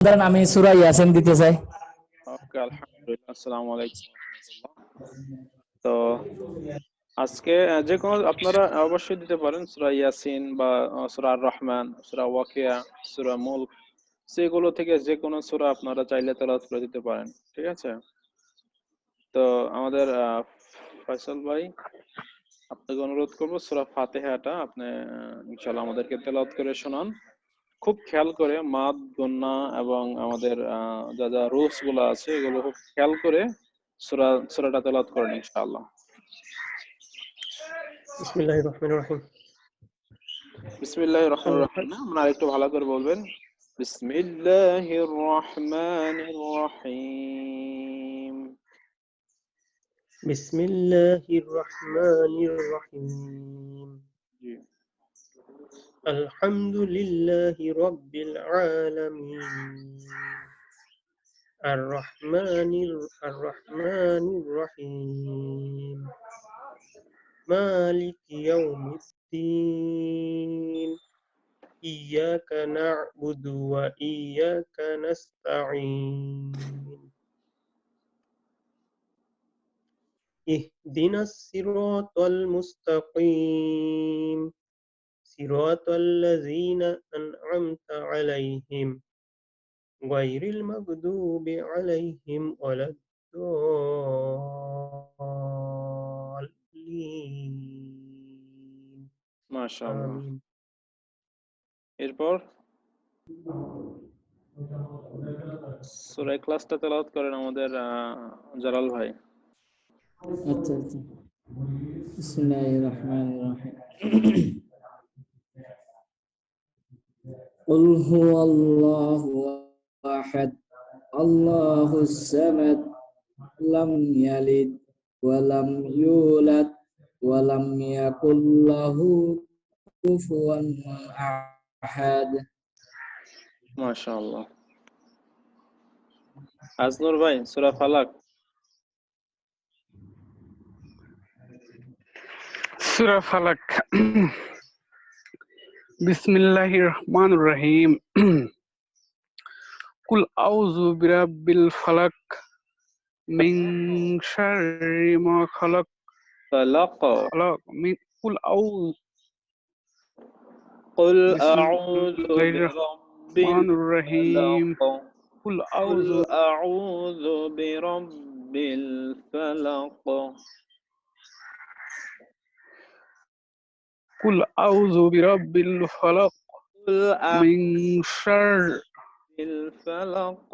ধরেন আমি সূরা ইয়াসিন দিতে চাই। ওকে, আলহামদুলিল্লাহ, আসসালামু আলাইকুম ওয়া রাহমাতুল্লাহ। তো আজকে যে কোনো আপনারা অবশ্যই দিতে পারেন সূরা ইয়াসিন বা সূরা আর রহমান, সূরা ওয়াকিয়া, সূরা মুলক, সেগুলো থেকে যে কোনো সূরা আপনারা চাইলে তেলাওয়াত করে দিতে পারেন। ঠিক আছে? তো আমাদের ফয়সাল ভাই, আপনাকে অনুরোধ করবো সূরা ফাতিহাটা আপনি ইনশাআল্লাহ আমাদেরকে তেলাওয়াত করে শোনান। খুব খেয়াল করে মাদ, গুন্না এবং আমাদের যা যা রুলস গুলো আছে এগুলো খুব খেয়াল করে সূরাটা তেলাওয়াত করেন ইনশাআল্লাহ। বিসমিল্লাহির রহমানির রহিম। বিসমিল্লাহির রহমানির রহিম না, আপনারা আরেকটু ভালো করে বলবেন। বিসমিল্লাহির রহমানির রহিম। বিসমিল্লাহির রহমানির রহিম। জি। আলহামদুলিল্লাহি রাব্বিল আলামিন। আর রহমানির রহিম। মালিকি ইয়াউমিদ্দিন। ইয়্যাকা না'বুদু ওয়া ইয়্যাকা নাস্তাঈন। اهدنا الصراط المستقيم صراط الذين أنعمت عليهم غير المغضوب عليهم ولا الضالين মাশাআল্লাহ। آمين এরপর সূরা ইখলাসটা তেলাওয়াত করেন আমাদের জালাল ভাই। আচ্ছা আচ্ছা, বিসমিল্লাহির রহমানির রহিম। কুল হুয়াল্লাহু আহাদ, আল্লাহুস সামাদ, লাম ইয়ালিদ ওয়া লাম ইউলাদ ওয়া লাম ইয়াকুল লাহু কুফুয়ান আহাদ। মাশাআল্লাহ। আজনুর ভাই সূরা ফালাক। সূরা ফালাক। বিসমিল্লাহির রহমানির রহিম। কুল আউযু বিরাব্বিল ফালাক মিন শাররি মা খালাক ফালাক। মিন কুল আউযু কুল আউযু বিসমিল্লাহির বিরাব্বিল রহমানির রহিম। ফালাক। কুল قل আউযু أعوذ برب الفلق. কুল আউযু বিরাব্বিল ফালাক قل মিন أعوذ শাররি بالفلق.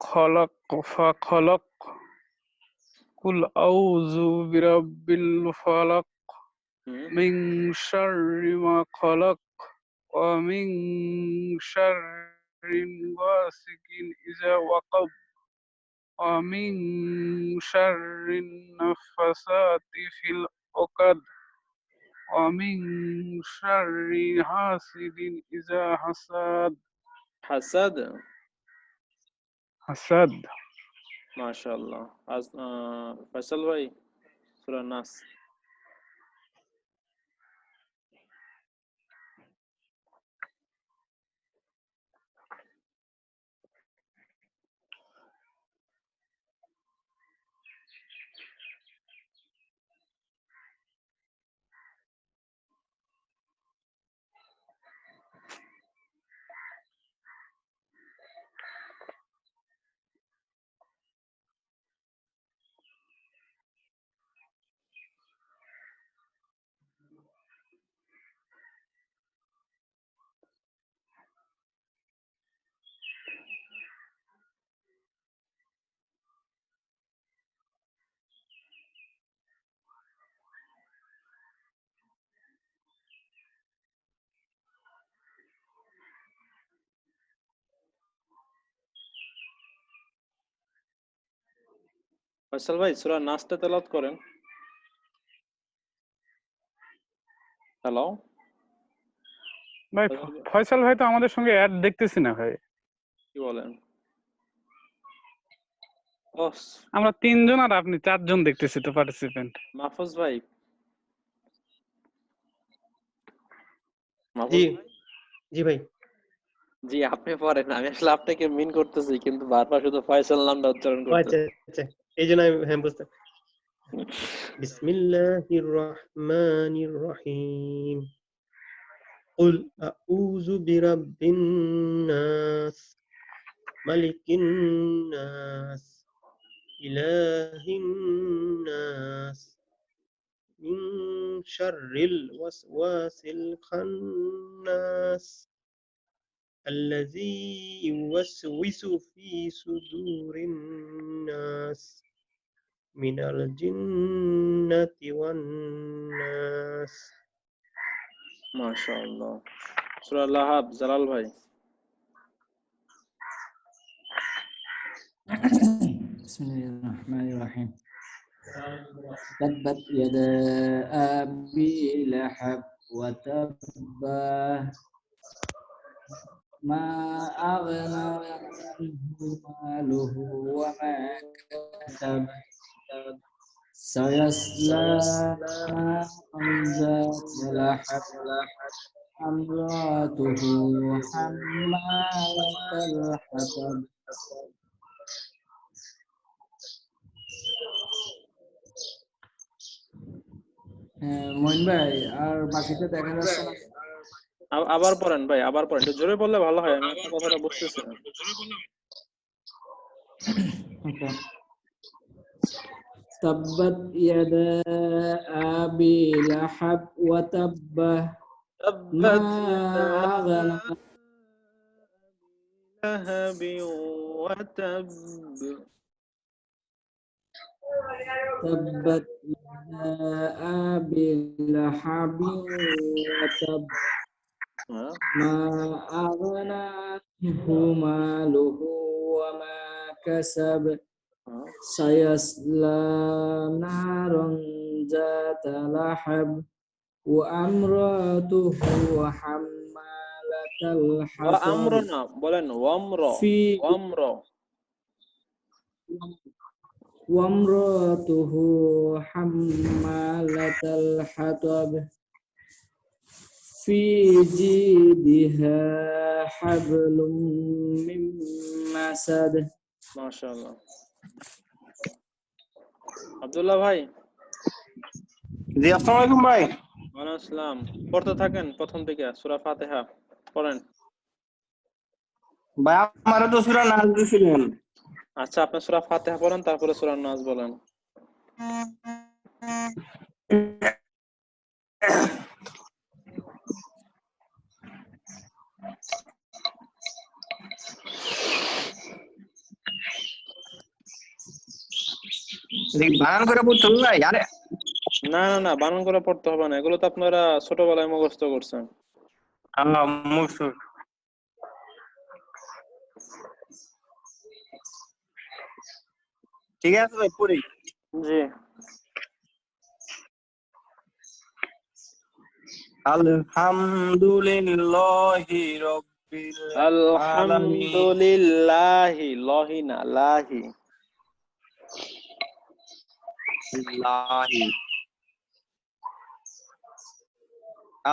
খালাক ফাখালাক। কুল আউযু বিরাব্বিল ফালাক মিন শাররি মা খালাক ওয়া মিন শাররি গাসিকিন ইযা ওয়াকাব ওয়া মিন শাররি নাফাসাতি ফিল উকাদ ওয়া মিন শাররি হাসিদিন ইযা حسد. হাসাদ। ما شاء الله. فيصل ভাই সূরা নাস। ফয়সাল ভাই সূরা নাসটা তেলাওয়াত করেন। হ্যালো ভাই ফয়সাল ভাই তো আমাদের সঙ্গে অ্যাড দেখতেছি না ভাই। কি বলেন? আমরা 3 জন আর আপনি 4 জন দেখতেছি তো পার্টিসিপেন্ট। মাহফুজ ভাই, জি মাহফুজ ভাই জি ভাই। জি আপনি পড়েন, আমি আসলে আপনাকে মিন করতেছি কিন্তু বারবার শুধু ফয়সাল নামটা উচ্চারণ ও আচ্ছা করতেছি। আচ্ছা, এই জন্য আমি হ্যাঁ বুঝতে। বিসমিল্লাহির রহমানির রহিম। قل أعوذ برب الناس ملك الناس إله الناس من شر الوسواس الخناس الذي يوسوس في صدور الناس من الجنة والناس। মাশাআল্লাহ। সূরা লাহাব, জালাল ভাই। Bismillahirrahmanirrahim. Tabbat yada abi lahab wa tabba ma aghna anhu maluhu wa ma kasab sayasla naran zata lahab amratuhu hammalatal hatab. Moeen ভাই আর বাকিটা দেখা যাচ্ছে না। আবার পড়েন ভাই, আবার পড়েন, একটু জোরে বললে ভালো হয়, আমি আপনার কথাটা বুঝতেছি না। Tabbat yada abi lahab wa tabba ma تبت يدا aghna لهب وتب. tabbat yada abi lahab wa tab ma aghna anhu maluhu wa ma kasab sayasla naran zata lahab wa amratuhu hammalatal hatab وأمرنا বলেন ওয়ামর, fi ওয়ামর। wamratuhu hammalatal hatab fi jidiha hablum min masad. মাশাআল্লাহ। আব্দুল্লাহ ভাই। জি আসসালামু আলাইকুম ভাই। ওয়ালাইকুম আসসালাম। পড়তে থাকেন প্রথম থেকে সূরা ফাতিহা পড়েন। ভাই আমারও তো সূরা নাস দিছিলেন। আচ্ছা আপনি সূরা ফাতিহা পড়েন, তারপরে সূরা নাস বলেন। বানান করে পড়তে হবে ভাই। আরে না না না, বানান করে পড়তে হবে না, এগুলো তো আপনারা ছোটবেলায় মুখস্থ করছেন। আল্লাহ মুসুর। ঠিক আছে ভাই পড়ি। জি। আলহামদুলিল্লাহি রাব্বিল আলামিন। আলহামদুলিল্লাহি, লহি না লাহি।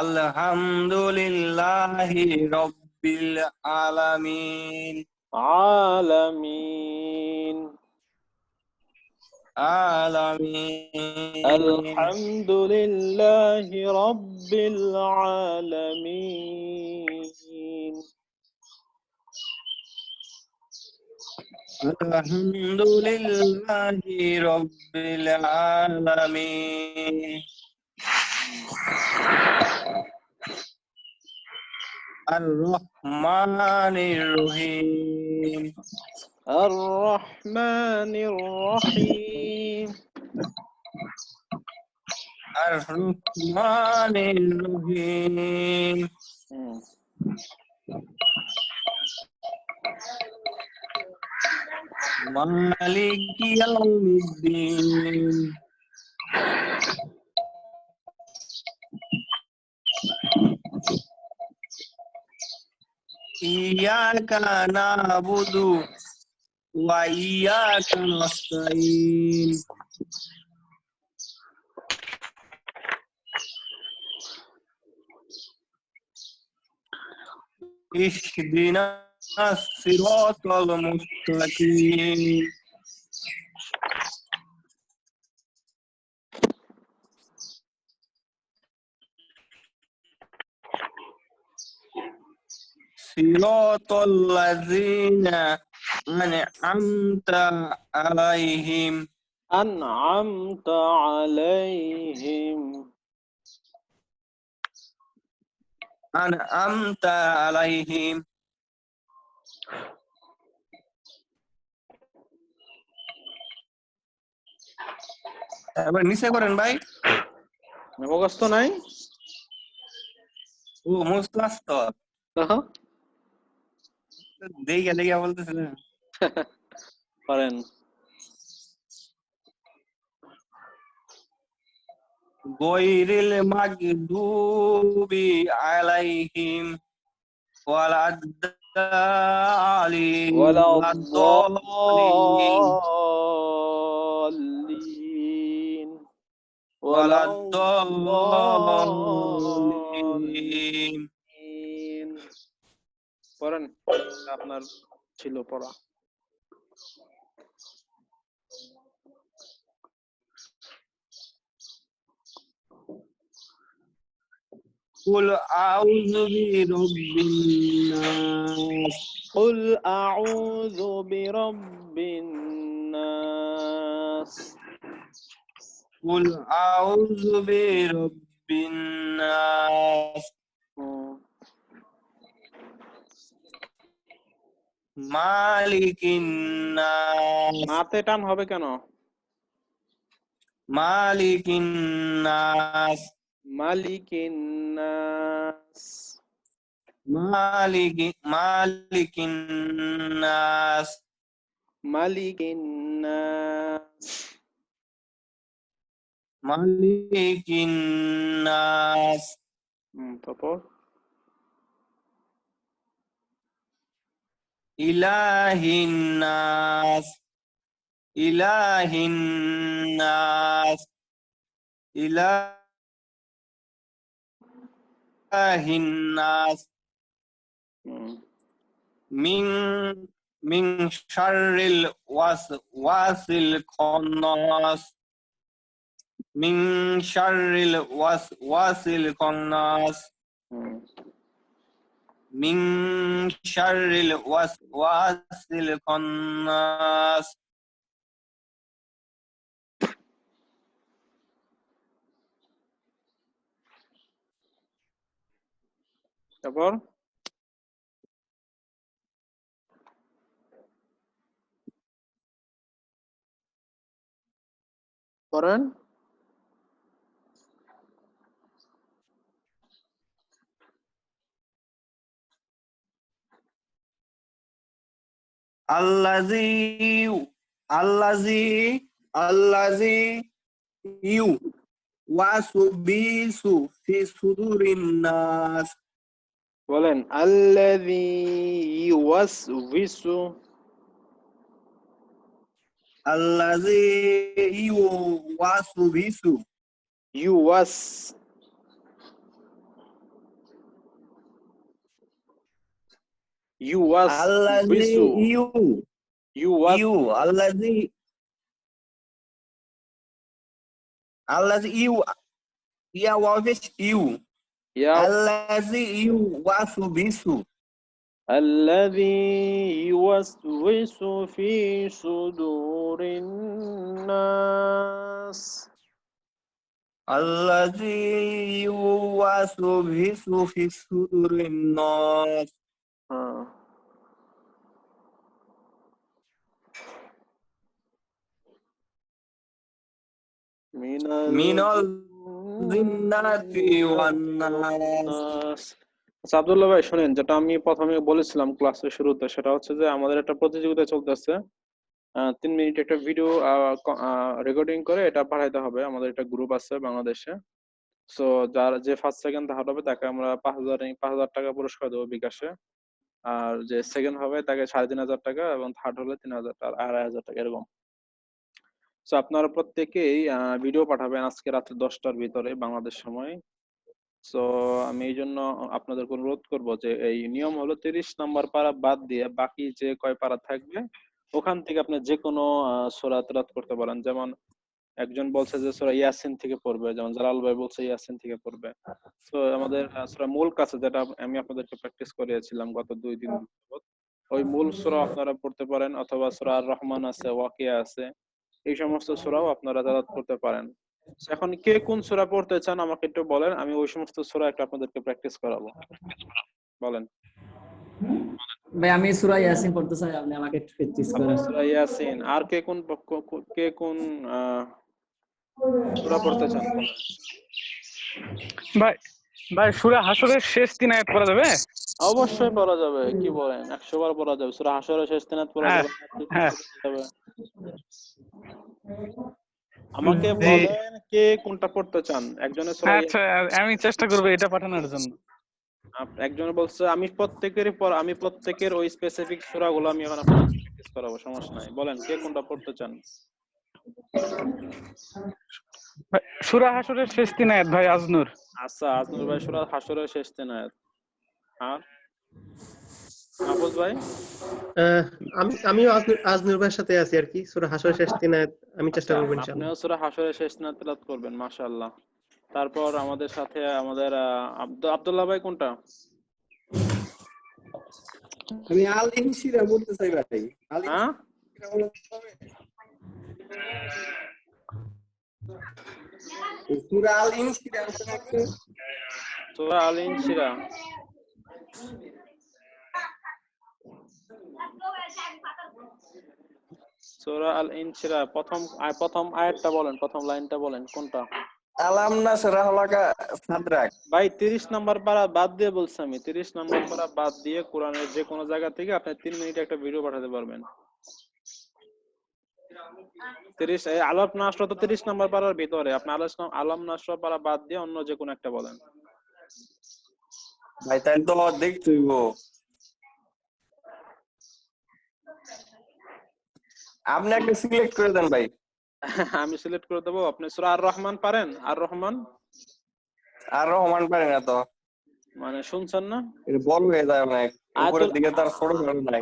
আলহামদুলিল্লাহি রাব্বিল আলামিন। আলামিন। আলামিন। আলহামদুলিল্লাহি রাব্বিল আলামিন। আলহামদুলিল্লাহি রাব্বিল আলামিন। আর-রহমানির রহিম। আর-রহমানির রহিম। আর-রহমানির রহিম। মালিকি ইয়াউমিদ্দিন। ইয়াকা না'বুদু ওয়া ইয়াকা নাস্তাইন। ইহদিনা সিরাতাল মুস্তাকিম সিরাতাল লাযিনা আন'আমতা আলাইহিম أنعمت عليهم আন'আমতা আলাইহিম এবার নিচে করেন ভাই। মুখস্থ নাই? ও মুস্তাস্ত দেইগা দেইগা বলতেছিলেন। করেন। গৈরিল মাগদুবি আলাইহিম ওয়ালাদ-দালিন ولا ওয়ালাদ-দালিন الضالين ولا ওয়ালাদ-দালিন الضالين পড়েন, আপনার ছিল পড়া। কুল আউযু বিরাব্বিন নাস قل أعوذ برب الناس কুল আউযু বিরাব্বিন নাস মালিকিন নাস মাতে টান হবে কেন? মালিকিন নাস মালিকিন নাস মালিকিন নাস মালিকিন নাস মালিকিন নাস তারপর ইলাহিন নাস ইলাহিন নাস ইলাহিন নাস মিন শাররিল ওয়াসওয়াসিল খান্নাস মিন শাররিল ওয়াসওয়াসিল খান্নাস মিন শাররিল ওয়াসওয়াসিল খান্নাস তারপর পড়েন। আল্লাযী ওয়াসবিসু ফি সুদুরিন নাস বলেন আল্লাযী ইউওয়াসওয়িসু আল্লাযী ওয়াসবিসু ইউওয়াস আল্লাযী ইউওয়াস আল্লাযী ইয়া ওয়াফিস আল্লাযী ওয়াসবিসু الذي يوسوس في صدور الناس الذي يوسوس في صدور الناس من الجنة والناس আচ্ছা আব্দুল্লাহ ভাই শুনেন, যেটা আমি প্রথমে বলেছিলাম ক্লাসের শুরুতে, সেটা হচ্ছে যে আমাদের একটা প্রতিযোগিতা চলতেছে। 3 মিনিট একটা ভিডিও রেকর্ডিং করে এটা পাঠাইতে হবে। আমাদের একটা গ্রুপ আছে বাংলাদেশে। সো যার যে ফার্স্ট সেকেন্ড থার্ড হবে তাকে আমরা 5,000 টাকা পুরস্কার দেবো বিকাশে। আর যে সেকেন্ড হবে তাকে 3,500 টাকা এবং থার্ড হলে 3,000 টাকা, 2,500 টাকা এরকম। সো আপনারা প্রত্যেকেই ভিডিও পাঠাবেন আজকে রাত্রে 10টার ভিতরে বাংলাদেশ সময়। সো আমি এই জন্য আপনাদেরকে অনুরোধ করব যে এই নিয়ম হলো 30 নম্বর পারা বাদ দিয়ে বাকি যে কয় পারা থাকবে ওখান থেকে আপনি যে কোনো সূরা তেলাওয়াত করতে পারেন। যেমন একজন বলছে যে সূরা ইয়াসিন থেকে পড়বে, যেমন জালাল ভাই বলছে ইয়াসিন থেকে পড়বে। তো আমাদের সূরা মুলক আছে, যেটা আমি আপনাদেরকে প্র্যাকটিস করিয়েছিলাম গত 2 দিন যাবত। ওই মূল সূরা আপনারা পড়তে পারেন, অথবা সূরা আর রহমান আছে, ওয়াকিয়া আছে, এই সমস্ত সূরাও আপনারা তেলাওয়াত করতে পারেন। এখন কে কোন সূরা পড়তে চান আমাকে একটু বলেন, আমি ওই সমস্ত সূরা একটু আপনাদেরকে প্র্যাকটিস করাবো। বলেন ভাই আমি সূরা ইয়াসিন পড়তে চাই, আপনি আমাকে একটু প্র্যাকটিস আপনি করেন। সূরা ইয়াসিন। আর কে কোন সূরা পড়তে চান বলেন। ভাই ভাই সূরা হাসরের শেষ 3 আয়াত পড়া যাবে? অবশ্যই পড়া যাবে, কি বলেন, 100 বার পড়া যাবে। সূরা হাসরের শেষ 3 আয়াত পড়া হ্যাঁ, যাবে, হ্যাঁ। আমাকে জি। বলেন কে কোনটা পড়তে চান। একজনের সূরা আচ্ছা, আমি চেষ্টা করবো এটা পাঠানোর জন্য। একজনে বলছে আমি প্রত্যেকের ওই স্পেসিফিক সূরাগুলো আমি এখন আপনাদের প্র্যাকটিস করাবো, সমস্যা নাই। বলেন কে কোনটা পড়তে চান। ভাই, সূরা হাসরের শেষ 3 আয়াত ভাই আজনুর। আচ্ছা, আজনুর ভাই সূরা হাসরের শেষ 3 আয়াত। আর মাহফুজ ভাই? আমিও আজনুর ভাইয়ের সাথে আছি আর কি, সূরা হাসরের শেষ 3 আয়াত আমি চেষ্টা করব ইনশাআল্লাহ। আপনিও সূরা হাসরের শেষ 3 আয়াত তেলাওয়াত করবেন, মাশাআল্লাহ। তারপর আমাদের সাথে আমাদের আব্দুল্লাহ ভাই কোনটা? আমি আল ইনশিরা বলতে চাই ভাই। আল হ্যাঁ, ইনশিরা বলতে হবে। সূরা আল ইনশিরা আছে নাকি? সূরা আল ইনশিরা। সূরা আল ইনশিরা প্রথম আয়াতটা বলেন, প্রথম লাইনটা বলেন কোনটা? আলাম নাশরাহ লাকা সাদরাক। ভাই 30 নাম্বার পারা বাদ দিয়ে বলছি আমি, 30 নাম্বার পারা বাদ দিয়ে কোরআনের যে কোনো জায়গা থেকে আপনি 3 মিনিটে একটা ভিডিও পাঠাতে পারবেন। 30 আলাপ নাশরা তো 30 নাম্বার পারার ভিতরে, আপনি আলাম নাশরা পারা বাদ দিয়ে অন্য যে কোনো একটা বলেন। ভাই তাহলে তো দেখতে হইব। আপনি একটা সিলেক্ট করে দেন ভাই। আমি সিলেক্ট করে দেবো। আপনি সূরা আর রহমান পারেন? আর রহমান আর রহমান পারে না তো, মানে শুনছেন না? এটা বড় হয়ে যায় অনেক, উপরের দিকে তার ছোট করে নাই।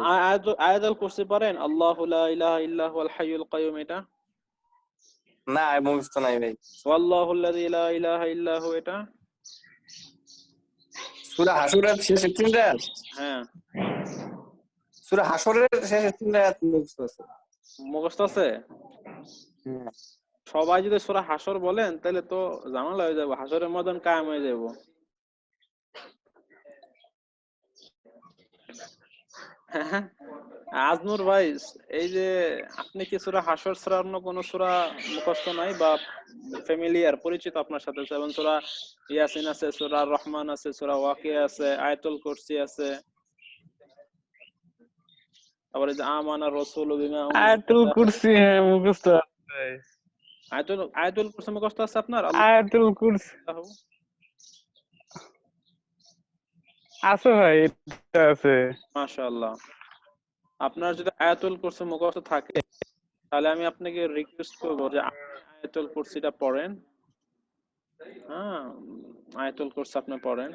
আয়াতুল কুরসি পারেন? আল্লাহু লা ইলাহা ইল্লা হুয়াল হাইয়ুল কাইয়ুম, এটা না মুখস্থ নাই ভাই। ওয়াল্লাহুল্লাযী লা ইলাহা ইল্লা হু, এটা সূরা হাসরের শেষে 3 আয়াত। হ্যাঁ, সূরা হাসরের শেষে 3 আয়াত মুখস্থ আছে। মুখস্থ আছে। হুম। সবাই যদি সূরা হাসর বলেন তাহলে তো ঝামেলা হয়ে যাবে, হাসরের ময়দান কায়েম হয়ে যাব। আজনুর ভাই, এই যে আপনি কি সূরা হাসর ছাড়া অন্য কোন সূরা মুখস্থ নাই বা ফ্যামিলিয়ার পরিচিত আপনার সাথে? যেমন সূরা ইয়াসিন আছে, সূরা আর রহমান আছে, সূরা ওয়াকিয়া আছে, আয়াতুল কুরসি আছে, তারপরে যে আমানার রাসূলু বিমা আয়াতুল কুরসি মুখস্থ আছে। আয়াতুল কুরসি মুখস্থ আছে আপনার? আয়াতুল কুরসি আছে ভাই, এটা আছে। মাশাআল্লাহ। আপনার যদি আয়াতুল কুরসি মুখস্থ থাকে তাহলে আমি আপনাকে রিকোয়েস্ট করব যে আয়াতুল কুরসিটা পড়েন। হ্যাঁ, আয়াতুল কুরসি আপনি পড়েন।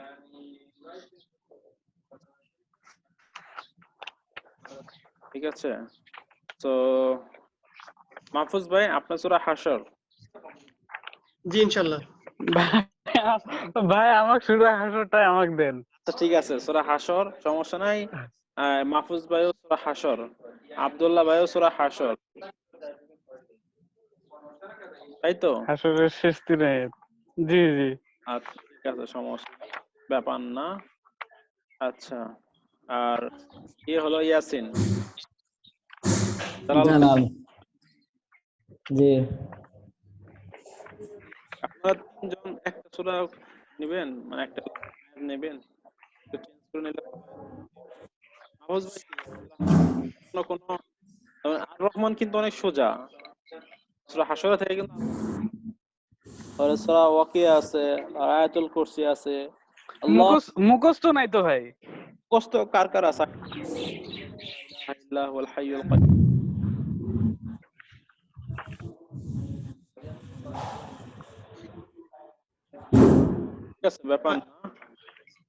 ঠিক আছে? তো মাহফুজ ভাই, আপনার সূরা হাসর। জি ইনশাআল্লাহ। ভাই আমাকে সূরা হাসরটা আমাকে দেন। তো ঠিক আছে, সূরা হাসর, সমস্যা নাই। মাহফুজ ভাইও সূরা হাসর, আব্দুল্লাহ ভাইও সূরা হাসর, তাই তো? হাসরের শেষ 3 আয়াত। জি জি। আচ্ছা ঠিক আছে, সমস্যা ব্যাপার না। আচ্ছা, আর হলো ইয়াসিন। জালাল। জি। আপনারা তিনজন একটা সূরা নেবেন, মানে একটা নেবেন, একটু চেঞ্জ করে নিলে সহজ হয়। কোন আর রহমান কিন্তু অনেক সোজা, সূরা হাসর থেকে কিন্তু সূরা ওয়াকিয়া আছে, আয়াতুল কুরসি আছে। আল্লাহ মুখস্থ নাই তো ভাই। কষ্ট কার কার আছে? আল্লাহুল হাইয়ুল কাইয়ুম। আছে, ব্যাপার না।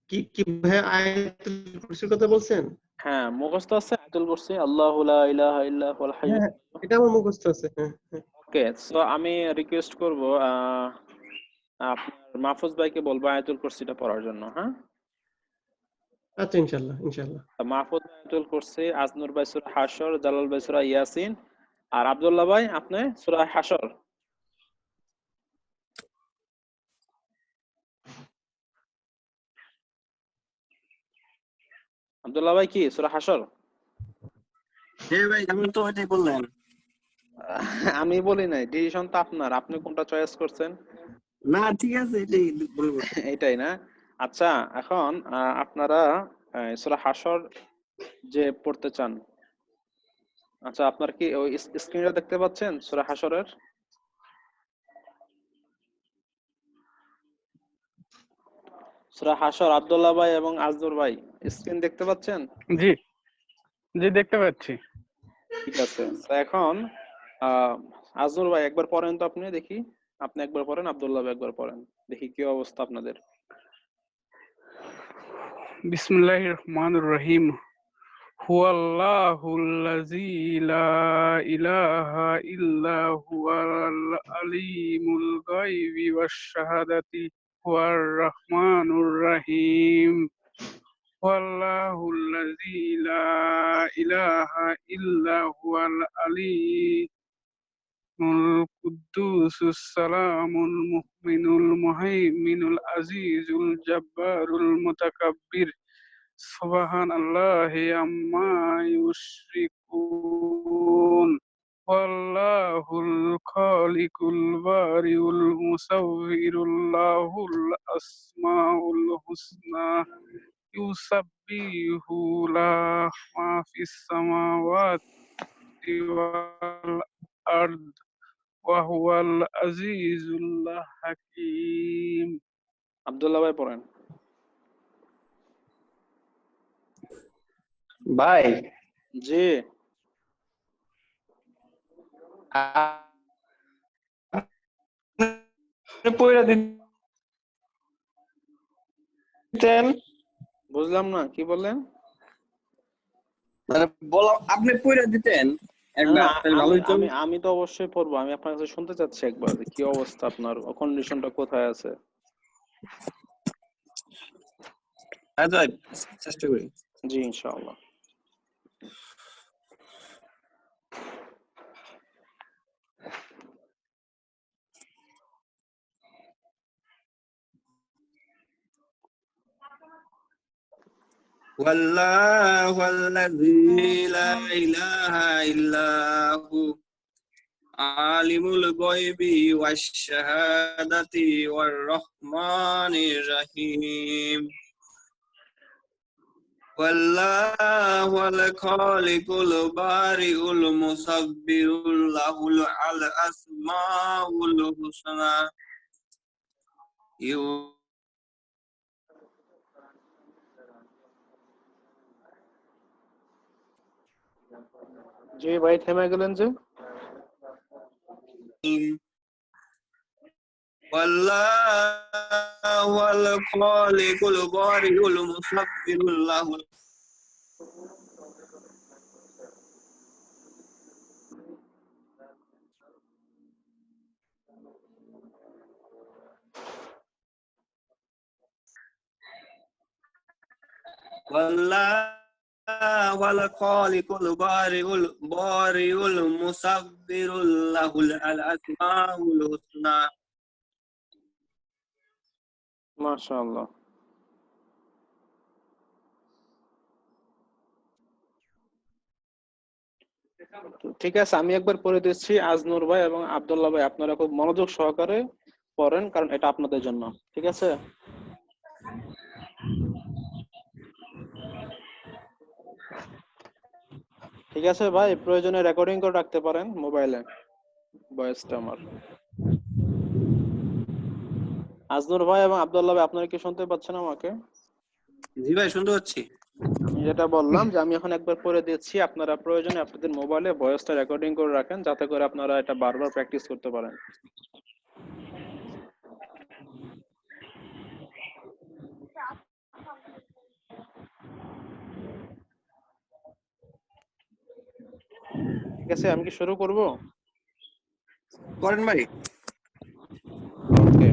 কি কি ভাই আয়াতুল কুরসির কথা বলছেন? হ্যাঁ, মুখস্থ আছে আয়াতুল কুরসি, আল্লাহু লা ইলাহা ইল্লা হুয়াল হাইয়্যুল হ্যাঁ, এটা আমার মুখস্থ আছে। হ্যাঁ হ্যাঁ। ওকে। সো আমি রিকোয়েস্ট করব আপনার মাহফুজ ভাইকে বলবো আয়াতুল কুরসিটা পড়ার জন্য। হ্যাঁ, আচ্ছা, ইনশাআল্লাহ ইনশাআল্লাহ। মাহফুজ ভাই আয়াতুল কুরসি, আজনুর ভাই সূরা হাশর, জালাল ভাই সূরা ইয়াসিন, আর আব্দুল্লাহ ভাই আপনি সূরা হাশর। আব্দুল্লাহ ভাই কি সূরা হাশর? হ্যাঁ ভাই, আমি তো ওইটাই বললেন। আমি বলি নাই, ডিসিশন তো আপনার, আপনি কোনটা চয়েস করছেন। না ঠিক আছে, এটাই বলবো। এটাই না? আচ্ছা, এখন আপনারা সূরা হাশর যে পড়তে চান, আচ্ছা আপনার কি ওই স্ক্রিনটা দেখতে পাচ্ছেন সূরা হাশরের? সূরা হাশর, আব্দুল্লাহ ভাই এবং আজদুর ভাই স্ক্রিন দেখতে পাচ্ছেন? জি জি দেখতে পাচ্ছি। ঠিক আছে। তো এখন আজদুর ভাই একবার পড়েন তো, আপনি দেখি। আপনি একবার পড়েন, আব্দুল্লাহ ভাই একবার পড়েন, দেখি কি অবস্থা আপনাদের। বিসমিল্লাহির রহমানির রহিম। হুয়াল্লাহুল্লাযী লা ইলাহা ইল্লা হুয়াল আলিমুল গায়বি ওয়াশ শাহাদাতি হুয়ার রহমানুর রহিম। হুয়াল্লাহুল্লাযী লা ইলাহা ইল্লা হুয়াল আলিমুল কুদ্দুসুস সালামুল মুমিনুল মুহাইমিনুল আজিজুল জাব্বারুল মুতাকাব্বির। সুবহানাল্লাহি আম্মা ইউশরিকুন। ওয়াল্লাহুল খালিকুল বারিউল মুসাউবিরুল লাহুল আসমাউল হুসনা ইউসাব্বিহু লাহু মা ফিস সামাওয়াতি ওয়াল আরদ ওয়া হুয়াল আজিজুল হাকীম। আব্দুল্লাহ ভাই পড়েন। ভাই জি। আপনি পয়রা দিতেন, বুঝলাম না, কি বললেন? মানে বললাম আপনি পয়রা দিতেন না, একবার, না, তাহলে ভালো আমি হইতো। আমি আমি তো অবশ্যই পড়বো। আমি আপনার কাছে শুনতে চাচ্ছি একবার যে কি অবস্থা, আপনার কন্ডিশনটা কোথায় আছে। হ্যাঁ ভাই, চেষ্টা করি। জি, ইনশাআল্লাহ। ওয়াল্লাহুল্লাযী লা ইলাহা ইল্লা হু আলিমুল গায়বি ওয়াশ শাহাদাতি ওয়ার রহমানির রহিম। ওয়াল্লাহুল খালিকুল বারিউল মুসাব্বিরুল লাহুল আসমাউল হুসনা জি ভাই, থেমে গেলেন যে। ওয়াল্লাহুল খালিকুল বারিউল মুসাব্বিরুল লাহুল ওয়াল খালিকুল বারিউল মুসাব্বিরুল লাহুল আসমাউল হুসনা। মাশাআল্লাহ। ঠিক আছে, আমি একবার পড়ে দিচ্ছি। আজনুর ভাই এবং আব্দুল্লাহ ভাই আপনারা খুব মনোযোগ সহকারে পড়েন, কারণ এটা আপনাদের জন্য। ঠিক আছে? ঠিক আছে ভাই, প্রয়োজনে রেকর্ডিং করে রাখতে পারেন মোবাইলে ভয়েসটা আমার। আজনুর ভাই এবং আব্দুল্লাহ ভাই আপনারা কি শুনতে পাচ্ছেন আমাকে? জি ভাই, শুনতে পাচ্ছি। আমি যেটা বললাম যে আমি এখন একবার পড়ে দিচ্ছি, আপনারা প্রয়োজনে আপনাদের মোবাইলে ভয়েসটা রেকর্ডিং করে রাখেন, যাতে করে আপনারা এটা বারবার প্র্যাকটিস করতে পারেন। ঠিক আছে, আমি কি শুরু করব? করেন ভাই। ওকে।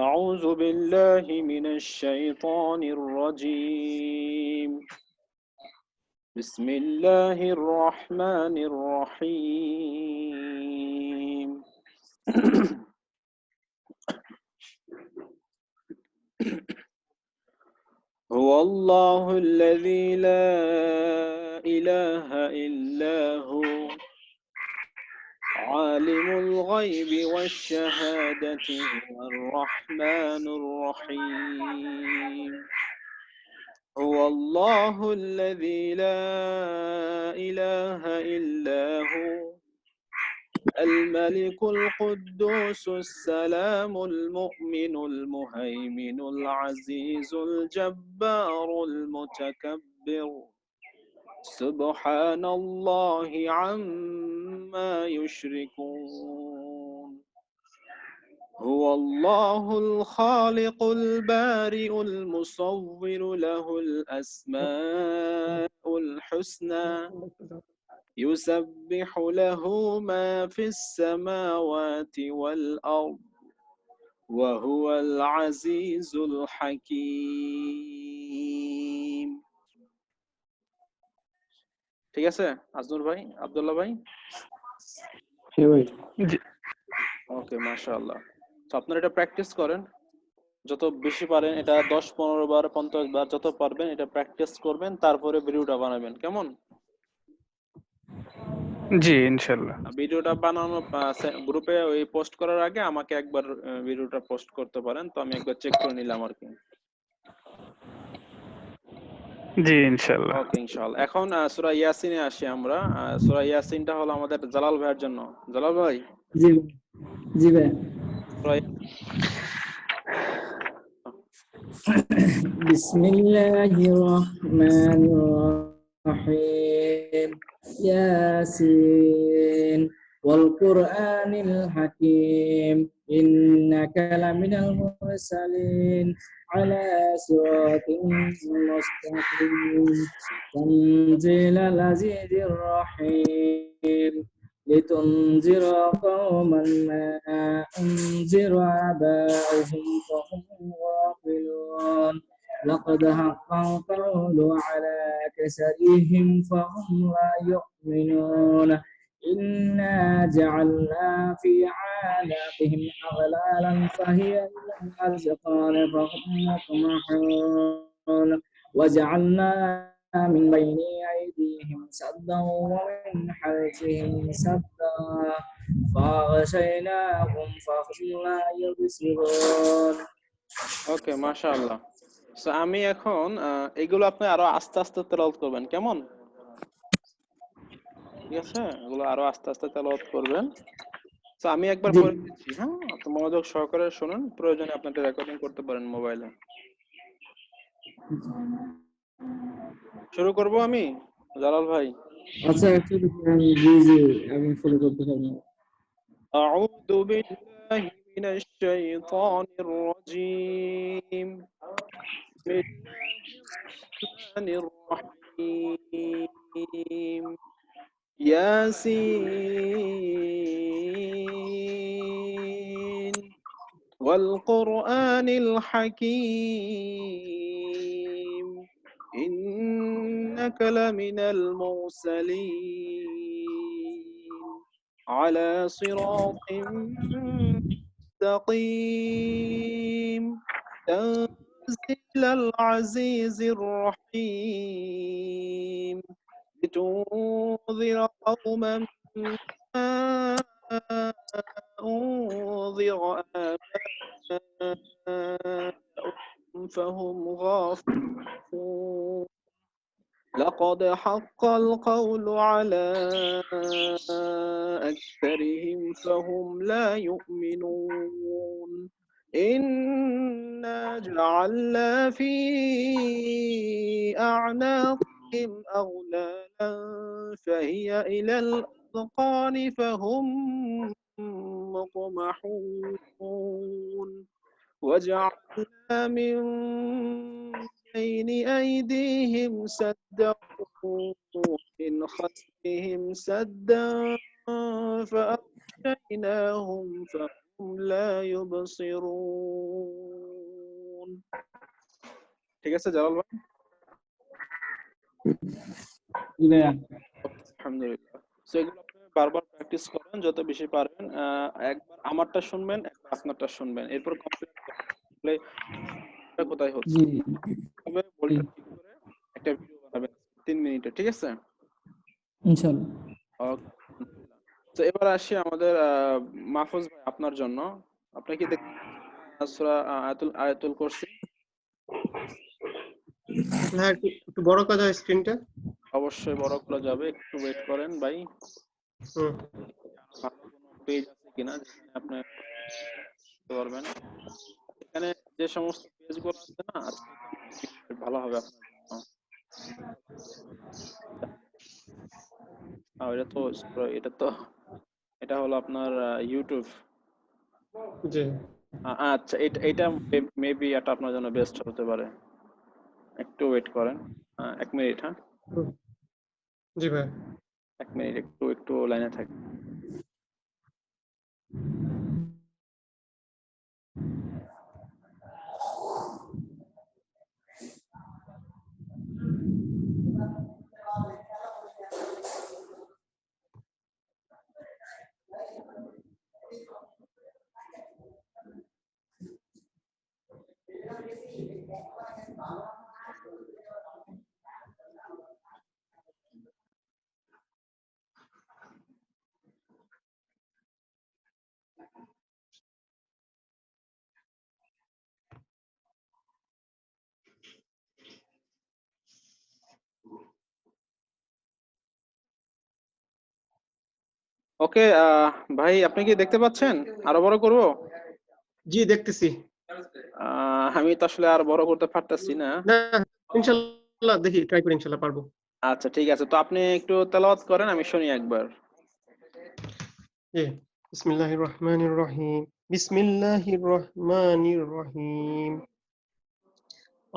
أعوذ بالله من الشيطان الرجيم. بسم الله الرحمن الرحيم. هو الله الذي لا إله إلا هو عالم الغيب والشهادة هو الرحمن الرحيم. هو الله الذي لا إله إلا هو الملك القدوس السلام المؤمن المهيمن العزيز الجبار المتكبر سبحان الله عما يشركون. هو الله الخالق البارئ المصور له الأسماء الحسنى يسبح له ما في السماوات والأرض وهو العزيز الحكيم. ঠিক আছে আজনুর ভাই, আব্দুল্লাহ ভাই? হ্যাঁ ভাই। জি ওকে, মাশাআল্লাহ। তো আপনারা এটা প্র্যাকটিস করেন, যত বেশি পারেন, এটা 10-15 বার 50 বার যত পারবেন এটা প্র্যাকটিস করবেন, তারপরে ভিডিওটা বানাবেন, কেমন? জি ইনশাল্লাহ। ভিডিওটা বানানো গ্রুপে ওই পোস্ট করার আগে আমাকে একবার ভিডিওটা পোস্ট করতে পারেন, তো আমি একবার চেক করে নিলাম আর কি। জি ইনশাল্লাহ। ওকে ইনশাআল্লাহ। এখন সূরা ইয়াসিনে আসি আমরা। সূরা ইয়াসিনটা হলো আমাদের জালাল ভাইয়ের জন্য। জালাল ভাই, জি জি ভাই। সূরা বিসমিল্লাহির রহমানির রহিম। ইয়াসিন ওয়াল কুরআনিল হাকিম ইন্নাকা লামিনাল মুরসালিন আলা সিরাতিন মুস্তাকিম তানজিলাল আজিজির রহিম لتنذر قوما ما أنذر آباؤهم فهم غافلون لقد حق القول على أكثرهم فهم لا يؤمنون إنا جعلنا في أعناقهم أغلالا فهي إلى الأذقان فهم مقمحون وجعلنا من بين أيديهم سدا ومن خلفهم سدا فأغشيناهم فهم لا يبصرون. ওকে মাশাআল্লাহ। সো আমি এখন এগুলো আপনি আরো আস্তে আস্তে তেলাওয়াত করবেন, কেমন? ঠিক আছে, এগুলো আরো আস্তে আস্তে তেলাওয়াত করবেন। তো আমি একবার পড়ে দিচ্ছি, হ্যাঁ, আপনি মনোযোগ সহকারে শুনুন, প্রয়োজনে আপনি এটা রেকর্ডিং করতে পারেন মোবাইলে। শুরু করব আমি, জালাল ভাই? আচ্ছা, জি জি আমি ফলো করতে পারবো। أعوذ بالله من الشيطان الرجيم. بسم الله الرحمن الرحيم. ياسين والقرآن الحكيم إنك لمن المرسلين على صراط مستقيم تنزيل العزيز الرحيم لتنذر قوما ما أنذر آباؤهم فهم غافلون لقد حق القول على أكثرهم فهم لا يؤمنون إنا جعلنا في أعناقهم أغلالا فهي إلى الأذقان فهم مقمحون وجعلنا من بين أيديهم سدا من خلفهم سدا فأغشيناهم فهم لا يبصرون. ঠিক আছে জালাল ভাই? জি ভাইয়া। আলহামদুলিল্লাহ। সো এগুলো আপনি বারবার প্র্যাকটিস করেন যত বেশি পারেন। একবার আমারটা শুনবেন, একবার আপনারটা শুনবেন, এরপর কমপ্লিট করলে কোথায় হচ্ছে জি তবে বলটা ঠিক করে একটা ভিডিও বানাবেন 3 মিনিটে, ঠিক আছে? ইনশাআল্লাহ। ওকে। তো এবার আসি আমাদের মাহফুজ ভাই, আপনার জন্য। আপনি কি দেখতে সূরা আয়াতুল কুরসি? হ্যাঁ, একটু বড় করা যায় স্ক্রিনটা। অবশ্যই বড় করা যাবে, একটু ওয়েট করেন ভাই। হুম। ভালো কোনো পেজ আছে কিনা যেখানে আপনি দেখতে পারবেন। এখানে যে সমস্ত পেজগুলো আছে না, আজকে ভালো হবে আপনার জন্য। এটা হলো আপনার ইউটিউব। জি আচ্ছা, এটা মেবি এটা আপনার জন্য বেস্ট হতে পারে। একটু ওয়েট করেন 1 মিনিট। হ্যাঁ, হুম, জি ভাই। 1 মিনিট, একটু লাইনে থাক। ওকে, ভাই আপনি কি দেখতে পাচ্ছেন? আরো বড় করব? জি দেখতেছি। আমি তো আসলে আর বড় করতে পারতাছি না। না, ইনশাআল্লাহ দেখি, ট্রাই করি, ইনশাআল্লাহ পারবো। আচ্ছা ঠিক আছে, তো আপনি একটু তেলাওয়াত করেন, আমি শুনি একবার। জি। বিসমিল্লাহির রহমানির রহিম। বিসমিল্লাহির রহমানির রহিম।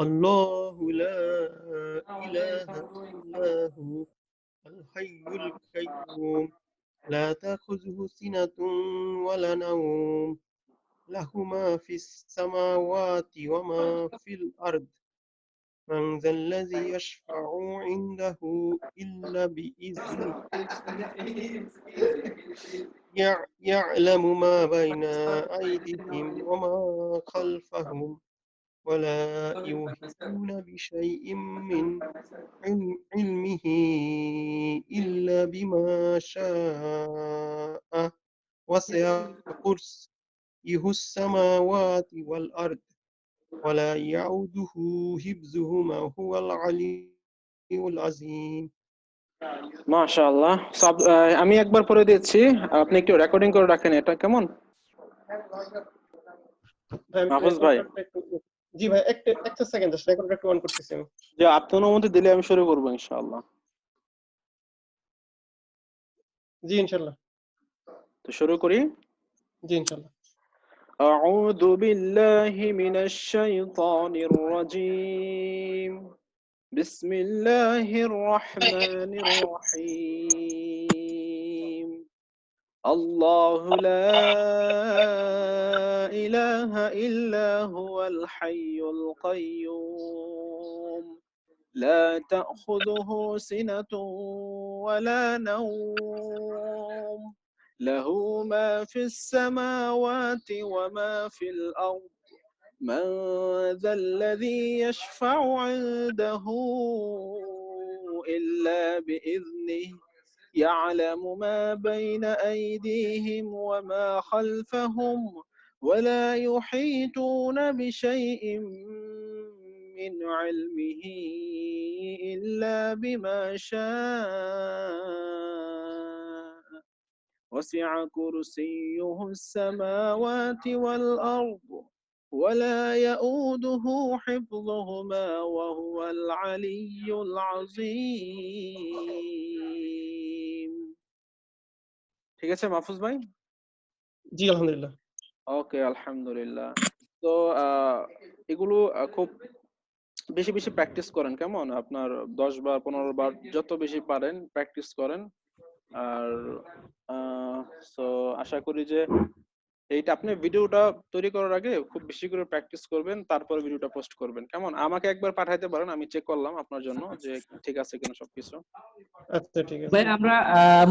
আল্লাহু লা ইলাহা ইল্লাহু আল হাইয়ুল কাইয়্যুম লা তাখুযুহু সিনাতুন ওয়ালা নাওম লাহু মা ফিস সামাওয়াতি ওয়া মা ফিল আরদ মান যাল্লাযী ইয়াশফা'ু ইনদাহু ইল্লা বিইذنه يعلم ما بين أيديهم وما خلفهم ولا يحيطون بشيء من علمه إلا بما شاء وسع كرسيه السماوات والأرض ولا يعوده حفظهما هو العلي العظيم. মাশাআল্লাহ। আমি একবার পড়ে দিচ্ছি, আপনি একটু রেকর্ডিং করে রাখেন, এটা কেমন? মাহফুজ ভাই, জি ভাই, একটা সেকেন্ড, জাস্ট রেকর্ডার একটু অন করতেছি আমি। যে আপনি অনুমতি দিলে আমি শুরু করবো ইনশাআল্লাহ। জি ইনশাআল্লাহ। তো শুরু করি। জি ইনশাআল্লাহ। أعوذ بالله من الشيطان الرجيم. بسم الله الرحمن الرحيم. الله لا إله إلا هو الحي القيوم لا تأخذه سنة ولا نوم له ما في السماوات وما في الأرض من ذا الذي يشفع عنده إلا بإذنه يعلم ما بين أيديهم وما خلفهم ولا يحيطون بشيء من علمه إلا بما شاء وسع كرسيه السماوات والأرض ولا يؤوده حفظهما وهو العلي العظيم. ঠিক আছে মাহফুজ ভাই? জি বেশি বেশি প্র্যাকটিস করেন, কেমন? আপনার 10 বার 15 বার যত বেশি পারেন প্র্যাকটিস করেন। আর সো আশা করি যে এইটা আপনি ভিডিওটা তৈরি করার আগে খুব বেশি করে প্র্যাকটিস করবেন, তারপর ভিডিওটা পোস্ট করবেন, কেমন? আমাকে একবার পাঠাইতে পারেন, আমি চেক করলাম আপনার জন্য যে ঠিক আছে কিনা সবকিছু। আচ্ছা ঠিক আছে। ভাই আমরা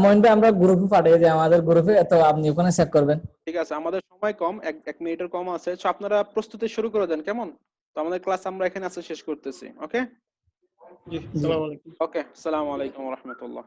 মইন ভাই আমরা গ্রুপে পাঠিয়ে দিই, আমাদের গ্রুপে, তো আপনি ওখানে চেক করবেন। ঠিক আছে, আমাদের সময় কম, এক মিনিটের কম আছে, তো আপনারা প্রস্তুতি শুরু করে দেন, কেমন? তো আমাদের ক্লাস আমরা এখানে আছে শেষ করতেছি। ওকে জি, আসসালামু আলাইকুম। ওকে, আসসালামু আলাইকুম ওয়া রাহমাতুল্লাহ।